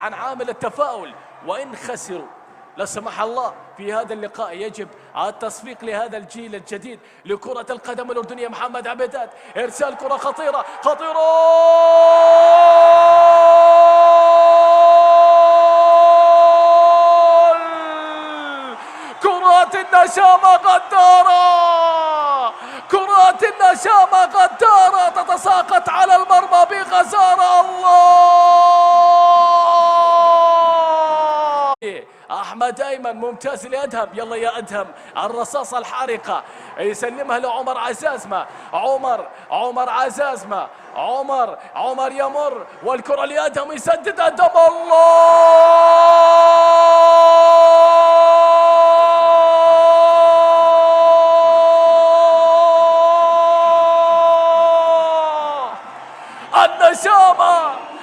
عن عامل التفاؤل. وإن خسروا لا سمح الله في هذا اللقاء، يجب التصفيق لهذا الجيل الجديد لكرة القدم الأردنية. محمد عبيدات، إرسال كرة خطيرة خطيرة، كرات النشامة غدارة، كرات النشامة غدارة تتساقط على المرمى بغزارة. الله، أحمد أيمن ممتاز لأدهم، يلا يا أدهم الرصاصة الحارقة، يسلمها لعمر عزازمة، عمر عزازمة، عمر يمر والكرة لأدهم، يسدد أدهم.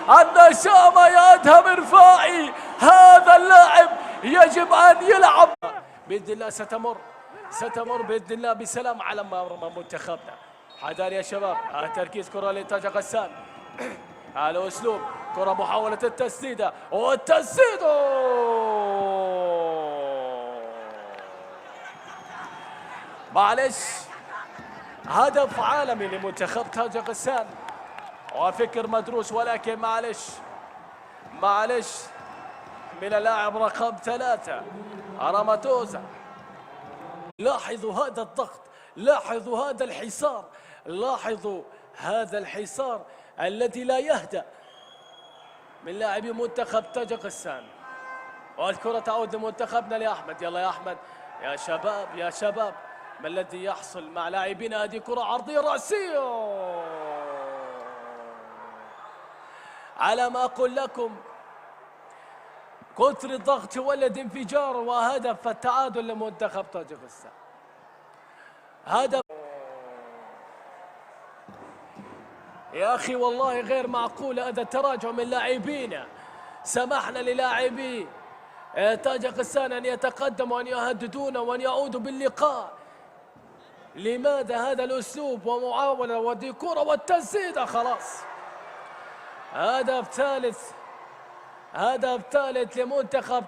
النشامة يا أدهم رفاعي، هذا اللاعب يجب أن يلعب بإذن الله. ستمر بإذن الله بسلام على مرمى منتخبنا. حذر يا شباب، تركيز. كرة لتاج غسان على أسلوب كرة، محاولة التسديدة معلش، هدف عالمي لمنتخب تاج غسان وفكر مدروس، ولكن معلش من اللاعب رقم 3 راماتوزا. لاحظوا هذا الضغط، لاحظوا هذا الحصار، لاحظوا هذا الحصار الذي لا يهدأ من لاعبي منتخب تاج غسان. والكرة تعود لمنتخبنا لأحمد، يلا يا أحمد، يا شباب يا شباب، ما الذي يحصل مع لاعبينا؟ هذه كرة عرضية رأسية، على ما أقول لكم كثر الضغط يولد انفجار، وهدف التعادل لمنتخب تاج غسان. هدف يا أخي والله غير معقول هذا التراجع من لاعبينا. سمحنا للاعبي تاج غسان أن يتقدموا وأن يهددون وأن يعودوا باللقاء. لماذا هذا الأسلوب ومعاولة ودي كرة والتسديدة؟ خلاص، هدف ثالث لمنتخب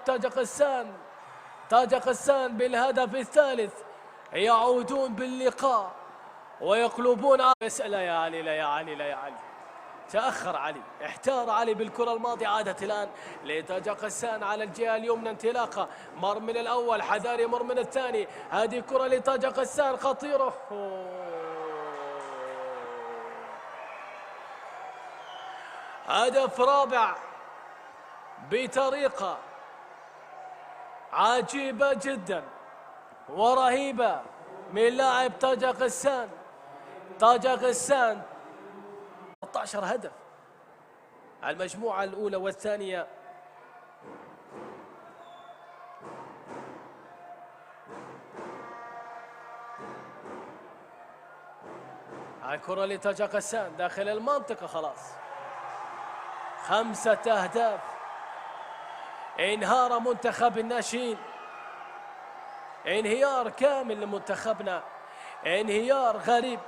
تاج غسان بالهدف الثالث، يعودون باللقاء ويقلبون. اسأل يا علي، لا يا علي، لا يا علي، تأخر علي، احتار علي بالكرة الماضية. عادت الآن لتاج غسان على الجهة اليمنى، انطلاقة، مر من الأول، حذاري مر من الثاني. هذه كرة لتاج غسان خطيرة، هدف رابع بطريقة عجيبة جدا ورهيبة من لاعب تاج غسان. 13 هدف المجموعة الأولى والثانية. الكرة لتاج غسان داخل المنطقة، خلاص 5 أهداف. انهار منتخب الناشئين، انهيار كامل لمنتخبنا، انهيار غريب.